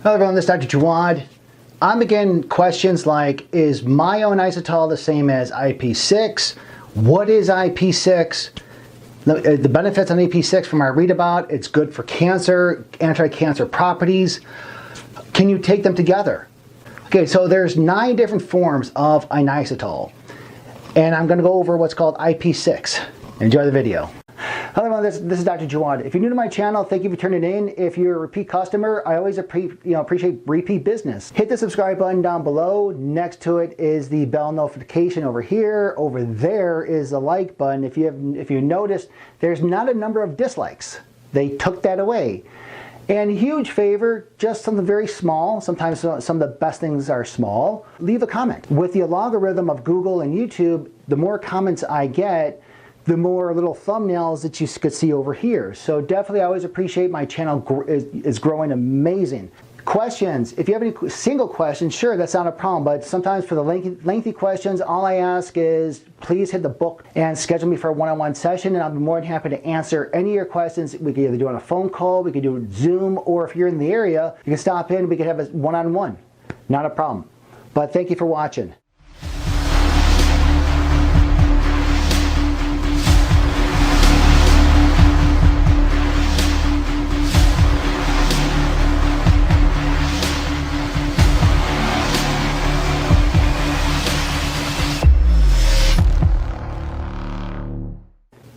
Hello everyone, this is Dr. Jawad. I'm getting questions like, is myo-inositol the same as IP6? What is IP6? The benefits on IP6 from what I read about, it's good for cancer, anti-cancer properties. Can you take them together? Okay, so there's 9 different forms of inositol. And I'm going to go over what's called IP6. Enjoy the video. Hello everyone, this is Dr. Jawad. If you're new to my channel, thank you for tuning in. If you're a repeat customer, I always appreciate repeat business. Hit the subscribe button down below. Next to it is the bell notification over here. Over there is the like button. If you noticed, there's not a number of dislikes. They took that away. And huge favor, just something very small. Sometimes some of the best things are small. Leave a comment. With the algorithm of Google and YouTube, the more comments I get, the more little thumbnails that you could see over here. So definitely I always appreciate my channel is growing amazing. Questions, if you have any single questions, sure, that's not a problem, but sometimes for the lengthy questions, all I ask is please hit the book and schedule me for a one-on-one session, and I'll be more than happy to answer any of your questions. We could either do it on a phone call, we could do it Zoom, or if you're in the area, you can stop in, we could have a one-on-one. Not a problem. But thank you for watching.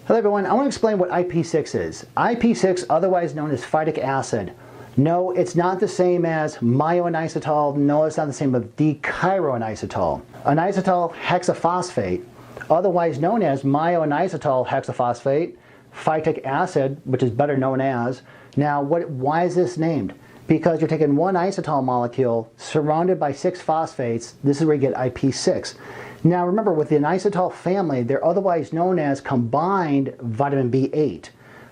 Hello everyone, I want to explain what IP6 is. IP6, otherwise known as phytic acid. No, it's not the same as myo-inositol. No, it's not the same as dechiro-inositol. Inositol hexaphosphate, otherwise known as myo-inositol hexaphosphate, phytic acid, which is better known as. Now, why is this named? Because you're taking one inositol molecule surrounded by 6 phosphates. This is where you get IP6. Now remember, with the inositol family, they're otherwise known as combined vitamin B8.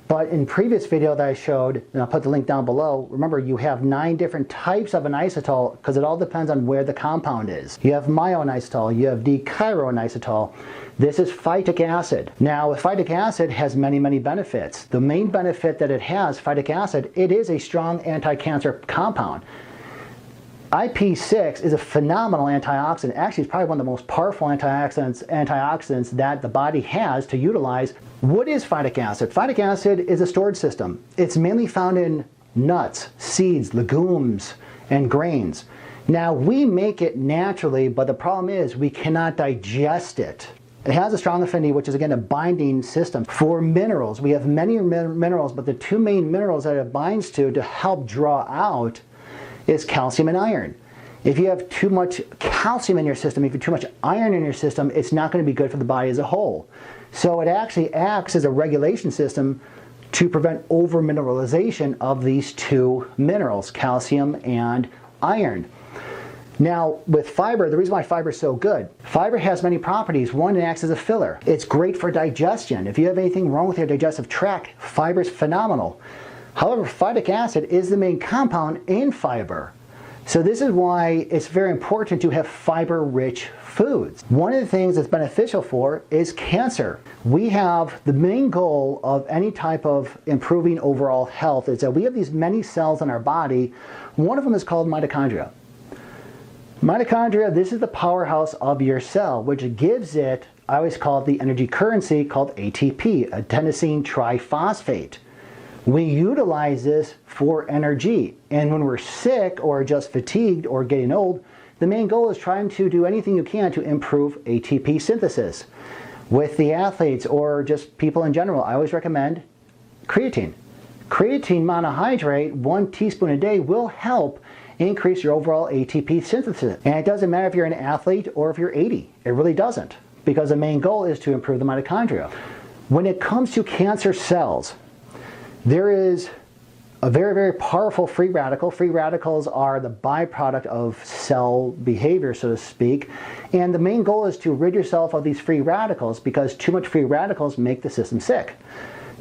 But in previous video that I showed, and I'll put the link down below, remember you have 9 different types of inositol because it all depends on where the compound is. You have myo-inositol, you have dechiro-inositol. This is phytic acid. Now, phytic acid has many, many benefits. The main benefit that it has, phytic acid, it is a strong anti-cancer compound. IP6 is a phenomenal antioxidant. Actually, it's probably one of the most powerful antioxidants that the body has to utilize. What is phytic acid? Phytic acid is a storage system. It's mainly found in nuts, seeds, legumes, and grains. Now, we make it naturally, but the problem is we cannot digest it. It has a strong affinity, which is again a binding system for minerals. We have many minerals, but the 2 main minerals that it binds to help draw out is calcium and iron. If you have too much calcium in your system, if you have too much iron in your system, it's not going to be good for the body as a whole. So it actually acts as a regulation system to prevent over-mineralization of these 2 minerals, calcium and iron. Now, with fiber, the reason why fiber is so good, fiber has many properties. One, it acts as a filler. It's great for digestion. If you have anything wrong with your digestive tract, fiber is phenomenal. However, phytic acid is the main compound in fiber. So this is why it's very important to have fiber-rich foods. One of the things that's beneficial for is cancer. We have the main goal of any type of improving overall health is that we have these many cells in our body. One of them is called mitochondria. Mitochondria, this is the powerhouse of your cell, which gives it, I always call it the energy currency called ATP, adenosine triphosphate. We utilize this for energy, and when we're sick or just fatigued or getting old, the main goal is trying to do anything you can to improve ATP synthesis. With the athletes or just people in general, I always recommend creatine. Creatine monohydrate, 1 teaspoon a day, will help increase your overall ATP synthesis. And it doesn't matter if you're an athlete or if you're 80. It really doesn't, because the main goal is to improve the mitochondria. When it comes to cancer cells, there is a very, very powerful free radical. Free radicals are the byproduct of cell behavior, so to speak. And the main goal is to rid yourself of these free radicals because too much free radicals make the system sick.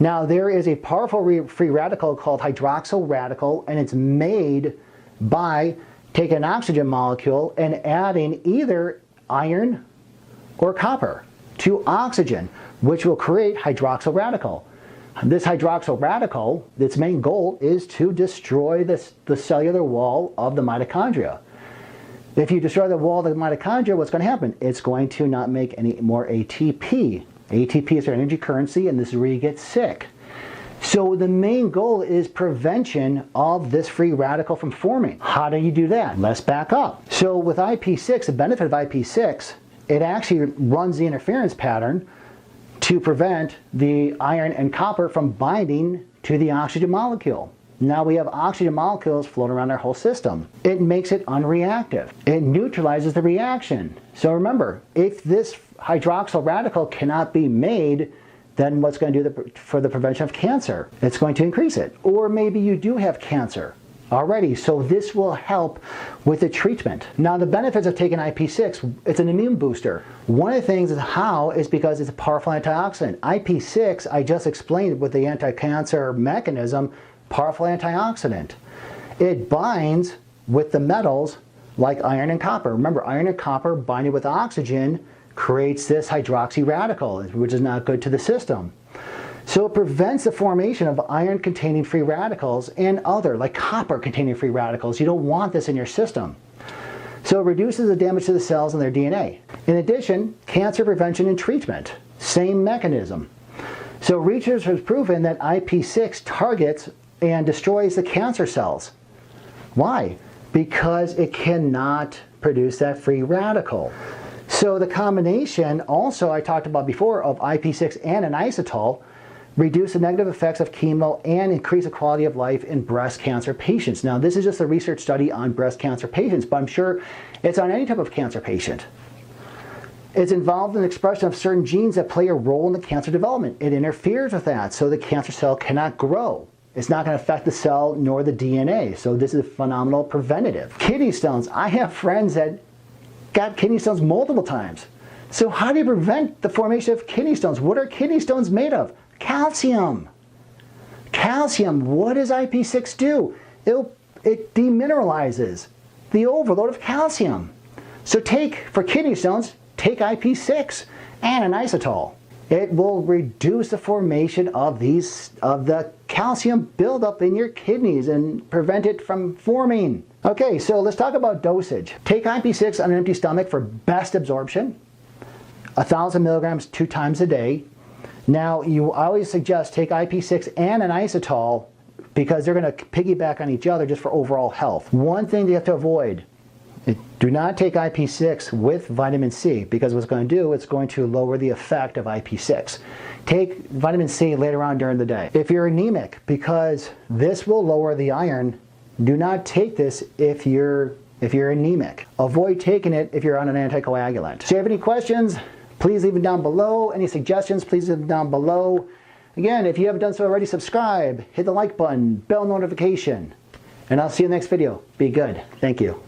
Now, there is a powerful free radical called hydroxyl radical, and it's made by taking an oxygen molecule and adding either iron or copper to oxygen, which will create hydroxyl radical. This hydroxyl radical, its main goal is to destroy the cellular wall of the mitochondria. If you destroy the wall of the mitochondria, what's going to happen? It's going to not make any more ATP. ATP is their energy currency, and this is where you get sick. So the main goal is prevention of this free radical from forming. How do you do that? Let's back up. So with IP6, the benefit of IP6, it actually runs the interference pattern to prevent the iron and copper from binding to the oxygen molecule. Now we have oxygen molecules floating around our whole system. It makes it unreactive. It neutralizes the reaction. So remember, if this hydroxyl radical cannot be made, then what's going to do for the prevention of cancer? It's going to increase it. Or maybe you do have cancer already, so this will help with the treatment. Now the benefits of taking IP6, it's an immune booster. One of the things is how is because it's a powerful antioxidant. IP6, I just explained with the anti-cancer mechanism, powerful antioxidant. It binds with the metals like iron and copper. Remember, iron and copper binding with oxygen creates this hydroxy radical, which is not good to the system. So it prevents the formation of iron-containing free radicals and other, like copper-containing free radicals. You don't want this in your system. So it reduces the damage to the cells and their DNA. In addition, cancer prevention and treatment, same mechanism. So research has proven that IP6 targets and destroys the cancer cells. Why? Because it cannot produce that free radical. So the combination, also I talked about before, of IP6 and inositol reduce the negative effects of chemo and increase the quality of life in breast cancer patients. Now this is just a research study on breast cancer patients, but I'm sure it's on any type of cancer patient. It's involved in the expression of certain genes that play a role in the cancer development. It interferes with that, so the cancer cell cannot grow. It's not going to affect the cell nor the DNA, so this is a phenomenal preventative. Kidney stones. I have friends that got kidney stones multiple times. So how do you prevent the formation of kidney stones? What are kidney stones made of? Calcium. Calcium. What does IP6 do? It demineralizes the overload of calcium. So for kidney stones, take IP6 and inositol. It will reduce the formation of the calcium buildup in your kidneys and prevent it from forming. Okay, so let's talk about dosage. Take IP6 on an empty stomach for best absorption, 1,000 milligrams 2 times a day. Now, I always suggest take IP6 and an inositol because they're going to piggyback on each other just for overall health. One thing you have to avoid, do not take IP6 with vitamin C because what it's going to do, it's going to lower the effect of IP6. Take vitamin C later on during the day. If you're anemic, because this will lower the iron, do not take this if you're anemic. Avoid taking it if you're on an anticoagulant. So if you have any questions, please leave them down below. Any suggestions, please leave them down below. Again, if you haven't done so already, subscribe, hit the like button, bell notification, and I'll see you in the next video. Be good. Thank you.